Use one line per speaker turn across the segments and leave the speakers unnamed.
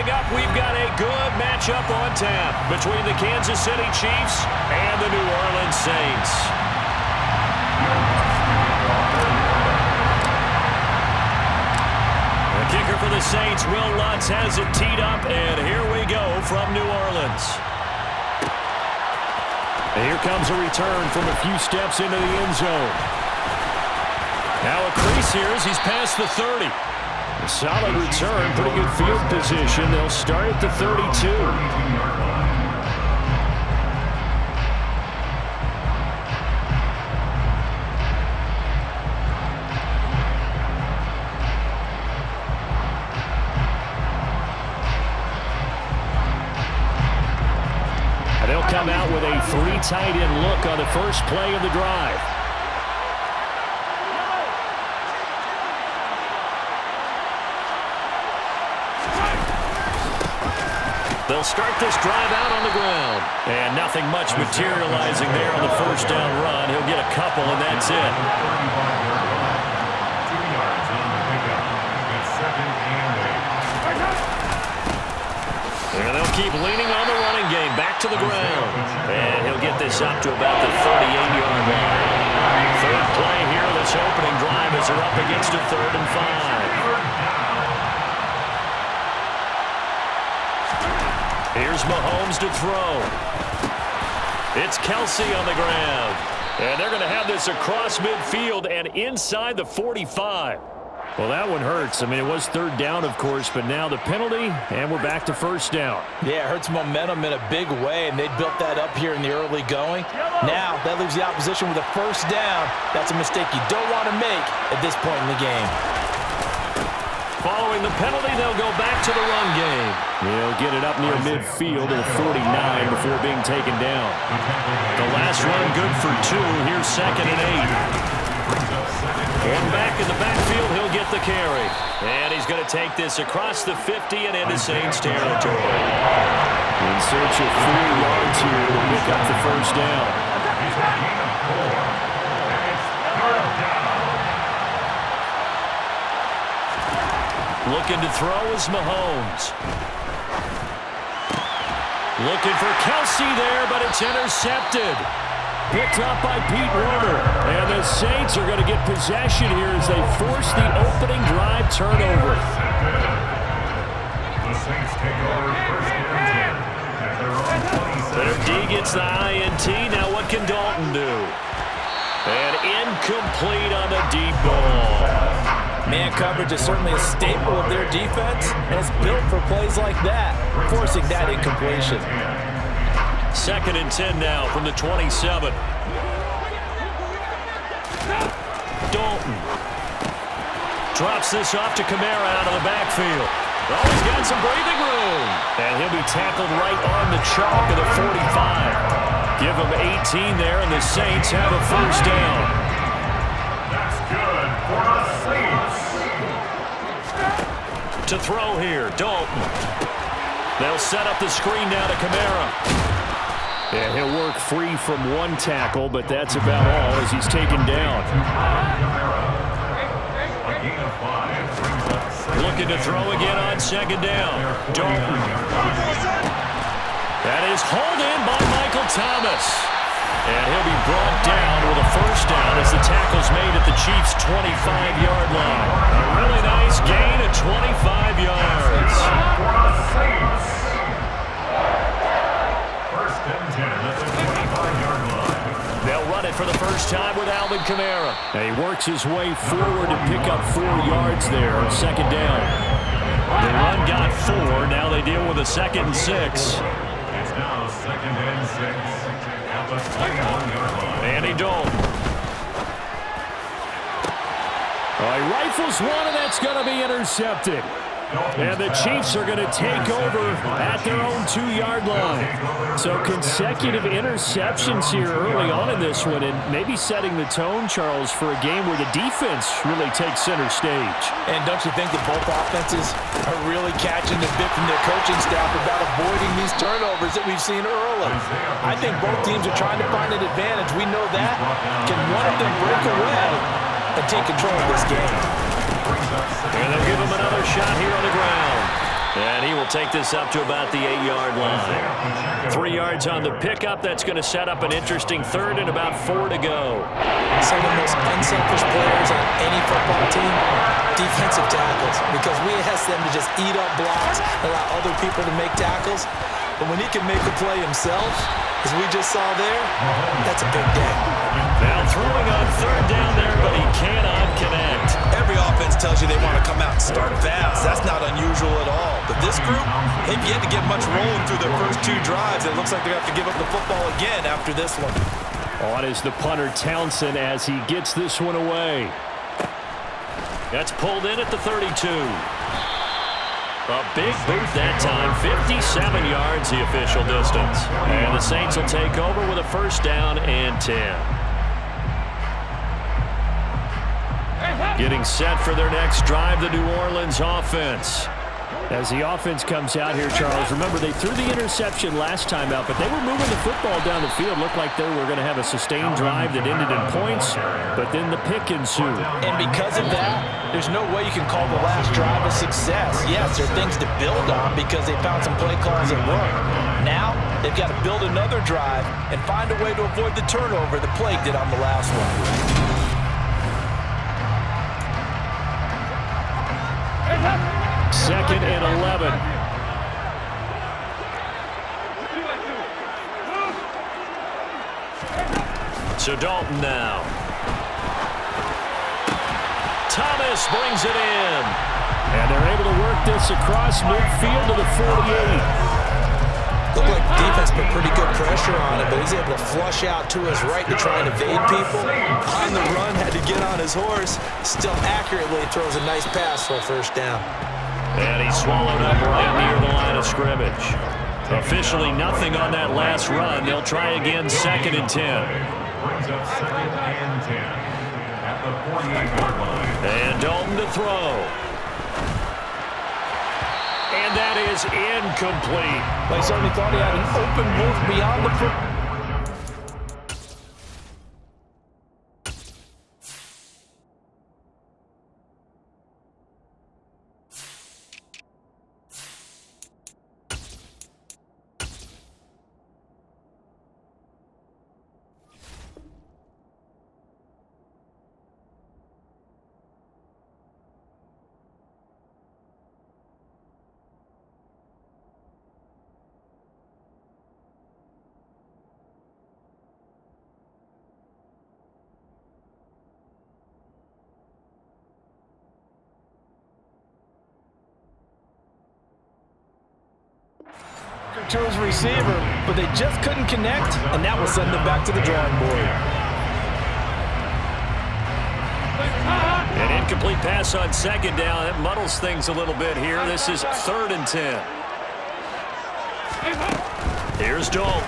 Coming up, we've got a good matchup on tap between the Kansas City Chiefs and the New Orleans Saints. The kicker for the Saints, Will Lutz, has it teed up, and here we go from New Orleans. And here comes a return from a few steps into the end zone. Now a crease here as he's past the 30. A solid return, pretty good field position. They'll start at the 32. And they'll come out with a 3 tight end look on the first play of the drive. They'll start this drive out on the ground. And nothing much materializing there on the first down run. He'll get a couple, and that's it. And they'll keep leaning on the running game. Back to the ground. And he'll get this up to about the 38-yard line. Third play here, this opening drive as they're up against a 3rd and 5. Here's Mahomes to throw. It's Kelsey on the ground. And they're going to have this across midfield and inside the 45. Well, that one hurts. I mean, it was 3rd down, of course, but now the penalty, and we're back to 1st down.
Yeah, it hurts momentum in a big way, and they built that up here in the early going. Now, that leaves the opposition with a 1st down. That's a mistake you don't want to make at this point in the game.
Following the penalty, they'll go back to the run game. He'll get it up near midfield to the 49 before being taken down. The last run good for 2. Here's 2nd and 8. And back in the backfield, he'll get the carry. And he's going to take this across the 50 and into Saints territory. In search of 4 yards here to pick up the 1st down. Looking to throw is Mahomes. Looking for Kelsey there, but it's intercepted. Picked up by Pete Warner. And the Saints are going to get possession here as they force the opening drive turnover.
The Saints take over 1st and 10.
Their D gets the INT. Now what can Dalton do? And incomplete on the deep ball.
Man coverage is certainly a staple of their defense, and it's built for plays like that, forcing that incompletion.
2nd and 10 now from the 27. Dalton drops this off to Kamara out of the backfield. Oh, he's got some breathing room. And he'll be tackled right on the chalk of the 45. Give him 18 there, and the Saints have a 1st down.
That's good for the Saints.
To throw here, Dalton. They'll set up the screen now to Kamara. And he'll work free from 1 tackle, but that's about all as he's taken down. Looking to throw again on 2nd down. Dalton. That is hauled in by Michael Thomas. And he'll be brought down with a 1st down as the tackle's made at the Chiefs' 25-yard line. A really nice gain of 25 yards.
1st and 10 at the 25-yard line.
They'll run it for the first time with Alvin Kamara. And he works his way forward to pick up 4 yards there on 2nd down. The run got 4. Now they deal with a 2nd and 6.
It's now 2nd and 6.
Andy Dalton. He rifles one, and that's going to be intercepted. And the Chiefs are going to take over at their own 2-yard line. So consecutive interceptions here early on in this one, and maybe setting the tone, Charles, for a game where the defense really takes center stage.
And don't you think that both offenses are really catching the bit from their coaching staff about avoiding these turnovers that we've seen early? I think both teams are trying to find an advantage. We know that. Can one of them break away and take control of this game?
And they'll give him another shot here on the ground. And he will take this up to about the 8-yard line. 3 yards on the pickup. That's going to set up an interesting third and about 4 to go.
Some of the most unselfish players on any football team, defensive tackles, because we ask them to just eat up blocks, allow other people to make tackles. But when he can make a play himself, as we just saw there, that's a big day.
Now throwing on third down there, but he cannot connect.
Every offense tells you they want to come out and start fast. That's not unusual at all. But this group, they've yet to get much rolling through their first 2 drives. It looks like they're going to have to give up the football again after this one.
On is the punter, Townsend, as he gets this one away. That's pulled in at the 32. A big boot that time, 57 yards the official distance. And the Saints will take over with a first down and 10. Getting set for their next drive, the New Orleans offense. As the offense comes out here, Charles, remember they threw the interception last time out, but they were moving the football down the field. Looked like they were going to have a sustained drive that ended in points, but then the pick ensued.
And because of that, there's no way you can call the last drive a success. Yes, there are things to build on because they found some play calls that work. Now, they've got to build another drive and find a way to avoid the turnover that plagued it on the last one.
Second and 11. So Dalton now. Thomas brings it in. And they're able to work this across midfield to the 48.
Looked like the defense put pretty good pressure on it, but he's able to flush out to his right to try and evade people. On the run, had to get on his horse. Still accurately throws a nice pass for a first down.
And he's swallowed up right near the line of scrimmage. Officially nothing on that last run. They'll try again, second and 10.
Brings up second and 10 at the 48-yard line.
And Dalton to throw. And that is incomplete.
They certainly thought he had an open look beyond the foot. To his receiver, but they just couldn't connect, and that will send them back to the drawing board.
An incomplete pass on second down. That muddles things a little bit here. This is third and 10. Here's Dalton.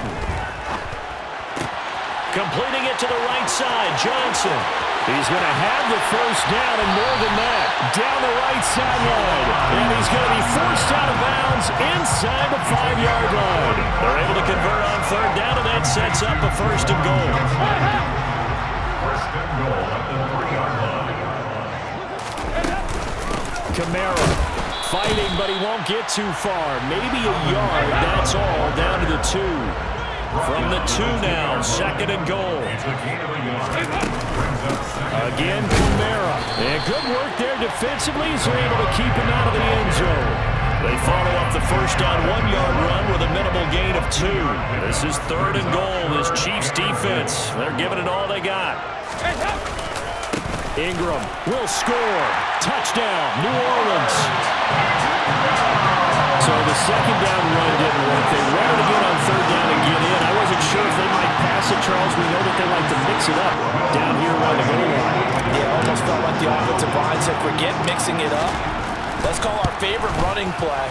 Completing it to the right side, Johnson. He's going to have the first down and more than that. Down the right sideline. And he's going to be forced out of bounds inside the 5-yard line. They're able to convert on third down, and that sets up a first and goal.
First and goal at the 3-yard line.
Kamara fighting, but he won't get too far. Maybe a yard, that's all, down to the 2. From the 2 now, second and goal. Again, Kamara. And good work there defensively as they're able to keep him out of the end zone. They follow up the first down 1-yard run with a minimal gain of 2. This is third and goal. This Chiefs defense, they're giving it all they got. Ingram will score. Touchdown, New Orleans. So the second down run didn't work. They ran it again on third down and get in. I wasn't sure if they might pass it, Charles. We know that they like to mix it up down here around the goal line.
Yeah, almost felt like the offensive line said, forget mixing it up. Let's call our favorite running play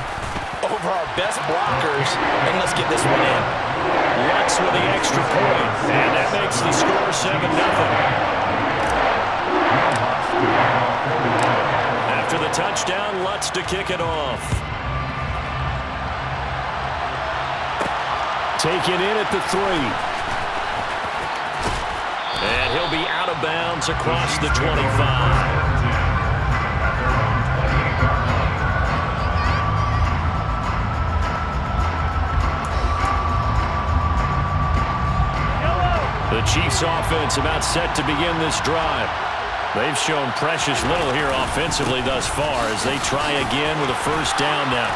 over our best blockers, and let's get this one in.
Lutz with the extra point, and that makes the score 7-0. After the touchdown, Lutz to kick it off. Taken in at the 3. And he'll be out of bounds across the 25. The Chiefs offense about set to begin this drive. They've shown precious little here offensively thus far as they try again with a first down now.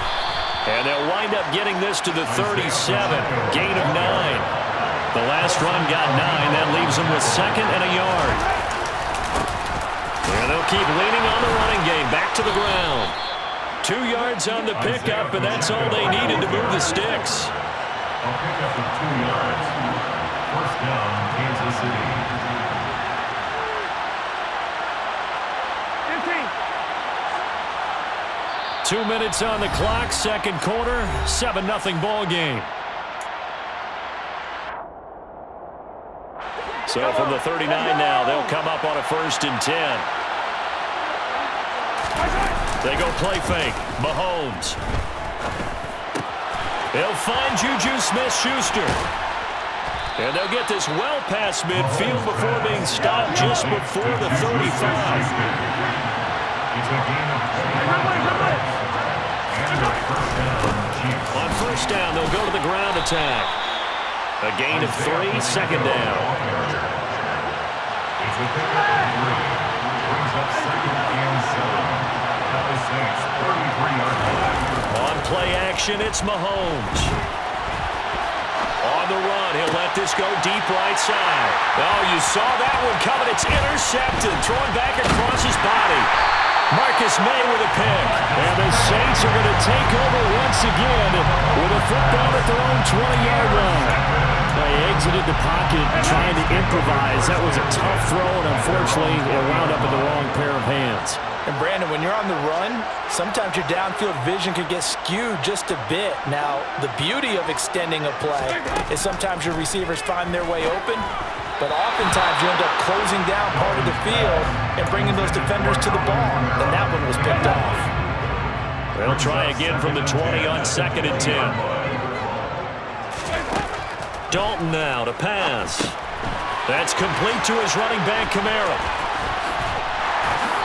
And they'll wind up getting this to the 37, gain of 9. The last run got 9. That leaves them with 2nd and a yard. And they'll keep leaning on the running game. Back to the ground. 2 yards on the pickup, and that's all they needed to move the sticks.
A pickup of 2 yards. First down, Kansas City.
2 minutes on the clock, second quarter, 7-0 ball game. So from the 39 now, they'll come up on a 1st and 10. They go play fake. Mahomes. They'll find Juju Smith-Schuster. And they'll get this well past midfield before being stopped just before the 35.
It's a gain of 3.
On first down, they'll go to the ground attack. A gain of 3, second down.
It's a pickup of 3. Brings up 2nd and 7. Now the Saints, 33-yard line.
On play action, it's Mahomes. On the run, he'll let this go deep right side. Oh, you saw that one coming. It's intercepted. Thrown back across his body. Marcus May with a pick. And the Saints are going to take over once again with a football at their own 20-yard line. He exited the pocket trying to improvise. That was a tough throw, and unfortunately, it wound up in the wrong pair of hands.
And Brandon, when you're on the run, sometimes your downfield vision can get skewed just a bit. Now, the beauty of extending a play is sometimes your receivers find their way open, but oftentimes you end up closing down part of the field and bringing those defenders to the ball. And that one was picked off.
They'll try again from the 20 on 2nd and 10. Dalton now to pass. That's complete to his running back, Kamara.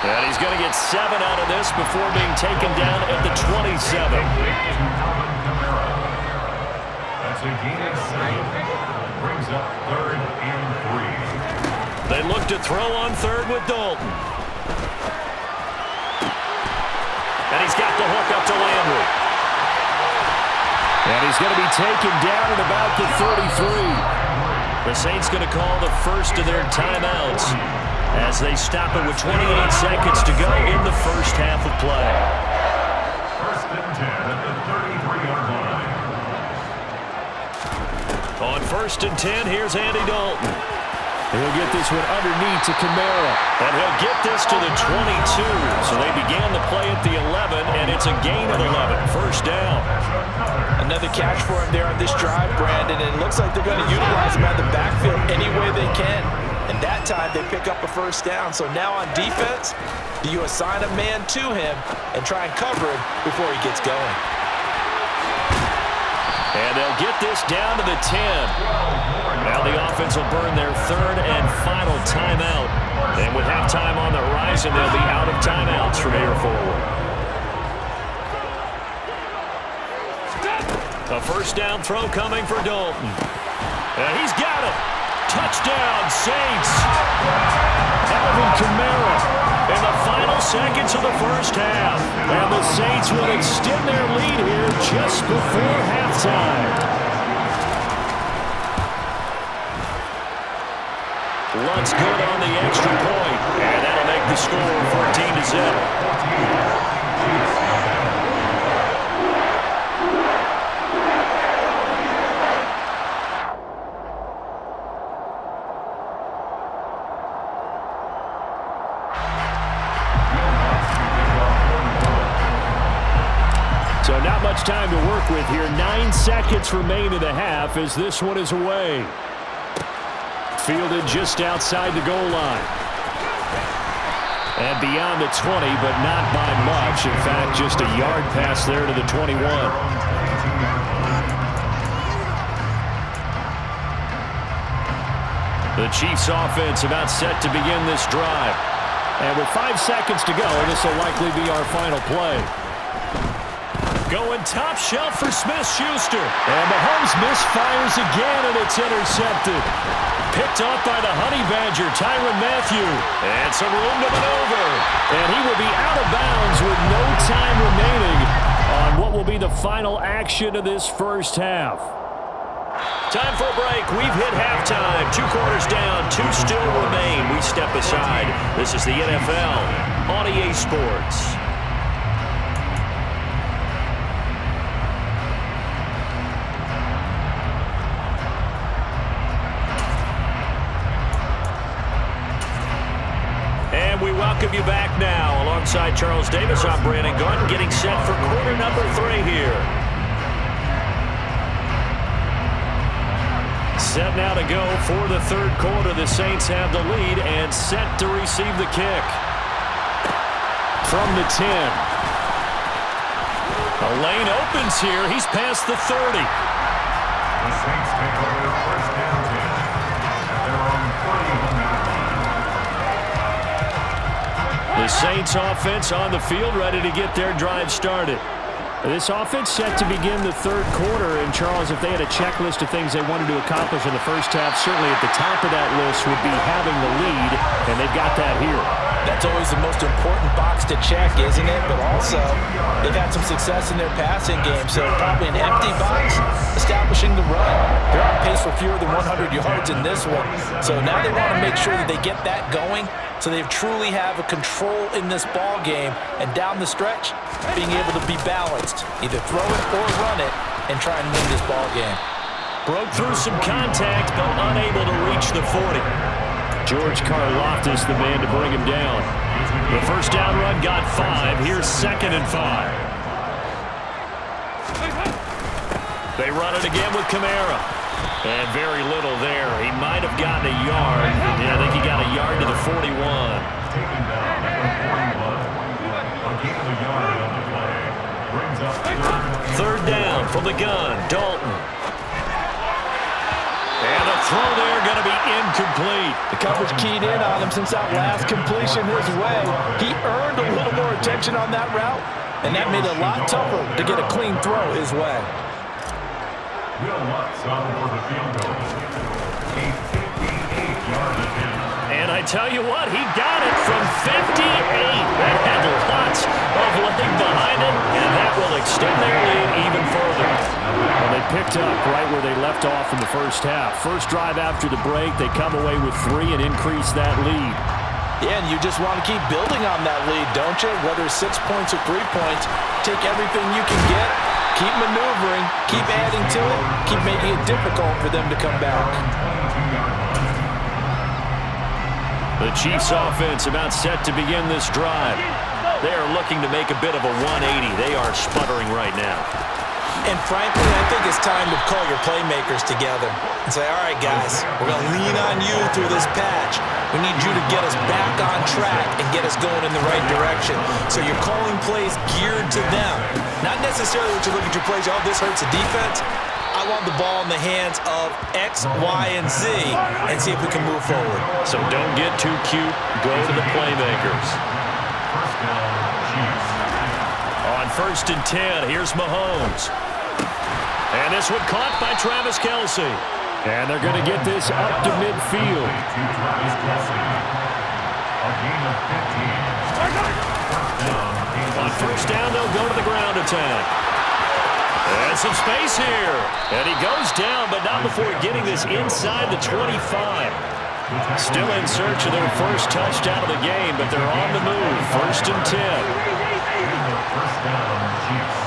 And he's going to get 7 out of this before being taken down at the 27.
That's a gain of 7. Brings up 3rd and 3.
They look to throw on 3rd with Dalton. And he's got the hook up to Landry. And he's going to be taken down at about the 33. The Saints going to call the first of their timeouts as they stop it with 28 seconds to go in the first half of play.
1st and 10 at the 33-yard line.
On 1st and 10, here's Andy Dalton. He'll get this one underneath to Kamara. And he'll get this to the 22. So they began the play at the 11, and it's a gain of 11. First down.
Another catch for him there on this drive, Brandon. And it looks like they're going to utilize him out of the backfield any way they can. And that time they pick up a first down. So now on defense, do you assign a man to him and try and cover him before he gets going?
And they'll get this down to the 10. Now the offense will burn their 3rd and final timeout. And with halftime on the horizon, they'll be out of timeouts from here forward. A first down throw coming for Dalton. And he's got it. Touchdown, Saints. Alvin Kamara in the final seconds of the first half. And the Saints will extend their lead here just before halftime. Luntz good on the extra point. And that'll make the score 14-0. So not much time to work with here. 9 seconds remain in the half as this one is away. Fielded just outside the goal line. And beyond the 20, but not by much. In fact, just a yard pass there to the 21. The Chiefs offense about set to begin this drive. And with 5 seconds to go, this will likely be our final play. Going top shelf for Smith-Schuster. And Mahomes misfires again, and it's intercepted. Picked off by the Honey Badger, Tyrann Mathieu. And some room to maneuver. And he will be out of bounds with no time remaining on what will be the final action of this first half. Time for a break. We've hit halftime. 2 quarters down, 2 still remain. We step aside. This is the NFL on EA Sports. And we welcome you back now. Alongside Charles Davis, I'm Brandon Gaudin, getting set for quarter number 3 here. Set now to go for the 3rd quarter. The Saints have the lead and set to receive the kick. From the 10. A lane opens here. He's past the 30.
The Saints take over first down 10 at their own 30-yard line.
The Saints offense on the field, ready to get their drive started. This offense set to begin the 3rd quarter, and Charles, if they had a checklist of things they wanted to accomplish in the first half, certainly at the top of that list would be having the lead, and they've got that here.
That's always the most important box to check, isn't it? But also, they've had some success in their passing game, so probably an empty box, establishing the run. They're on pace for fewer than 100 yards in this one, so now they want to make sure that they get that going, so they truly have a control in this ball game, and down the stretch, being able to be balanced, either throw it or run it, and try and win this ball game.
Broke through some contact, but unable to reach the 40. George Karlaftis, the man to bring him down. The first down run got 5. Here's 2nd and 5. They run it again with Kamara. And very little there. He might have gotten a yard. Yeah, I think he got a yard to the 41.
Taken down at the 41. A gain of a yard on the play. Brings up
3rd down from the gun. Dalton. And the throw there going to be incomplete.
The coverage keyed in on him since that last completion his way. He earned a little more attention on that route, and that made it a lot tougher to get a clean throw his way.
Will Lutz on for the field goal. A 58-yard attempt.
And I tell you what, he got it from 58. That had lots of leg behind it, and that will extend their lead even further. Well, they picked up right where they left off in the first half. First drive after the break, they come away with 3 and increase that lead.
Yeah, and you just want to keep building on that lead, don't you? Whether it's 6 points or 3 points, take everything you can get, keep maneuvering, keep adding to it, keep making it difficult for them to come back.
The Chiefs offense about set to begin this drive. They are looking to make a bit of a 180. They are sputtering right now.
And frankly, I think it's time to call your playmakers together and say, all right, guys, we're going to lean on you through this patch. We need you to get us back on track and get us going in the right direction. So you're calling plays geared to them. Not necessarily what you look at your plays, oh, this hurts the defense. I want the ball in the hands of X, Y, and Z and see if we can move forward.
So don't get too cute. Go to the playmakers.
First down, Chiefs.
On 1st and 10, here's Mahomes. And this one caught by Travis Kelce. And they're going to get this up to midfield.
To Travis Kelce. A gain of 15. First down.
On 1st down, they'll go to the ground attack. And some space here. And he goes down, but not before getting this inside the 25. Still in search of their first touchdown of the game, but they're on the move. 1st and 10.
First down, Chiefs.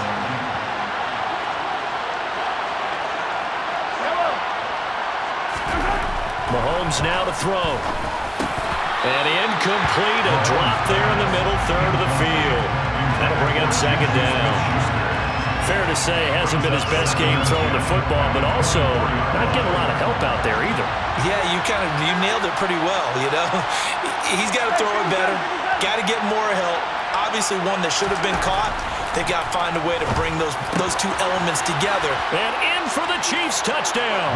Mahomes now to throw. And incomplete. A drop there in the middle third of the field. That'll bring up 2nd down. Fair to say, hasn't been his best game throwing the football, but also not getting a lot of help out there either.
Yeah, you nailed it pretty well, you know. He's got to throw it better, got to get more help. Obviously one that should have been caught. They got to find a way to bring those 2 elements together.
And in for the Chiefs touchdown.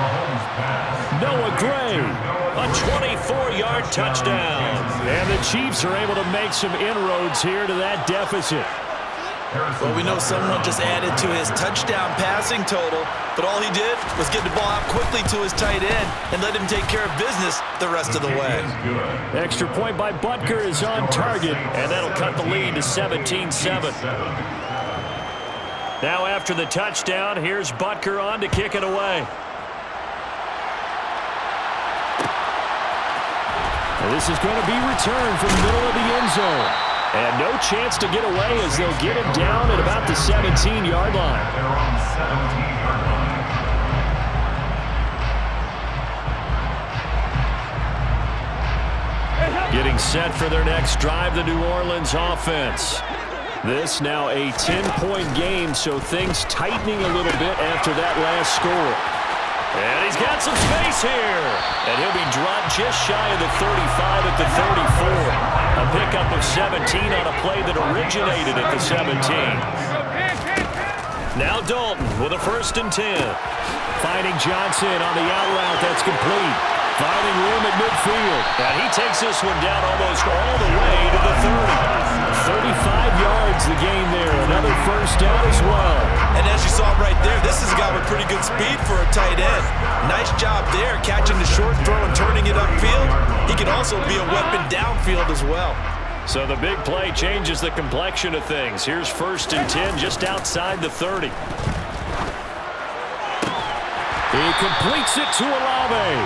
Noah Gray, a 24-yard touchdown. And the Chiefs are able to make some inroads here to that deficit.
Well, we know someone just added to his touchdown passing total, but all he did was get the ball out quickly to his tight end and let him take care of business the rest of the way.
Extra point by Butker is on target, and that'll cut the lead to 17-7. Now after the touchdown, here's Butker on to kick it away. And this is going to be returned from the middle of the end zone. And no chance to get away as they'll get him down at about the 17-yard line.
They're on the 17-yard line.
Getting set for their next drive, the New Orleans offense. This now a 10-point game, so things tightening a little bit after that last score. And he's got some space here. And he'll be dropped just shy of the 35 at the 34. A pickup of 17 on a play that originated at the 17. Now Dalton with a 1st and 10. Finding Johnson on the out route. That's complete. Finding room at midfield. And he takes this one down almost all the way to the 30. 35 yards the gain there. Another 1st down as well.
And as you saw right there, this is a guy with pretty good speed for a tight end. Nice job there, catching the short throw and turning it upfield. He can also be a weapon downfield as well.
So the big play changes the complexion of things. Here's 1st and 10 just outside the 30. He completes it to Olave.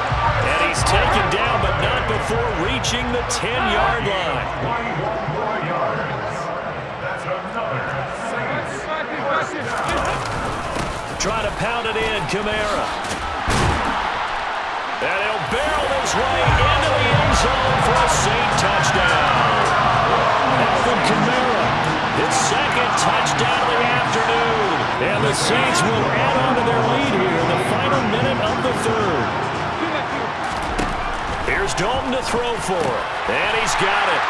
And he's taken down, but not before reaching the 10-yard line.
21 more yards. That's another Saints touchdown.
Trying to pound it in, Kamara. And he'll barrel his way into the end zone for a Saint touchdown. Alvin Kamara, his 2nd touchdown of the afternoon. And the Saints will add on to their lead here in the final minute of the 3rd. Here's Dalton to throw for. And he's got it.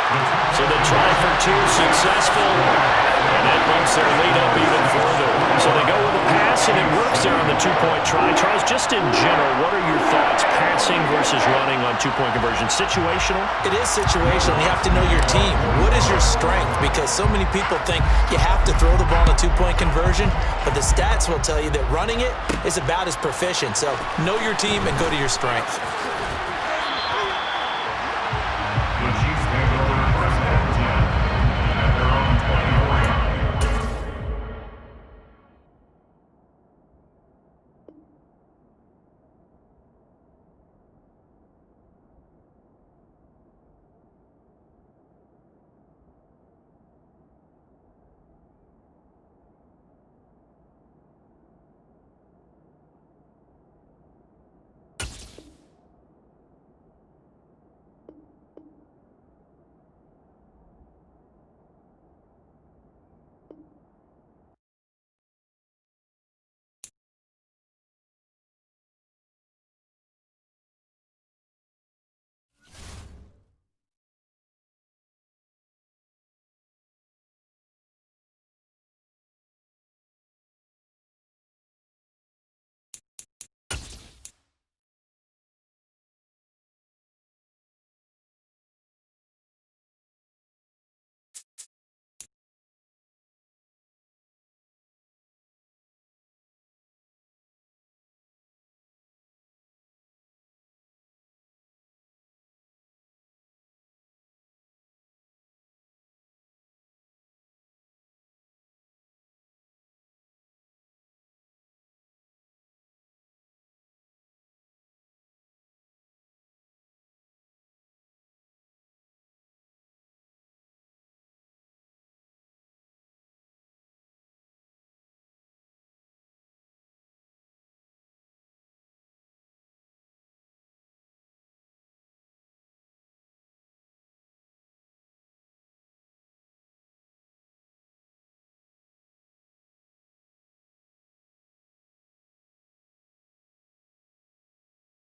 So the try for 2 successful. And that bumps their lead up even further. So they go with a pass, and it works there on the 2-point try. Charles, just in general, what are your thoughts, passing versus running on 2-point conversion? Situational?
It is situational. You have to know your team. What is your strength? Because so many people think you have to throw the ball in a 2-point conversion, but the stats will tell you that running it is about as proficient. So know your team and go to your strength.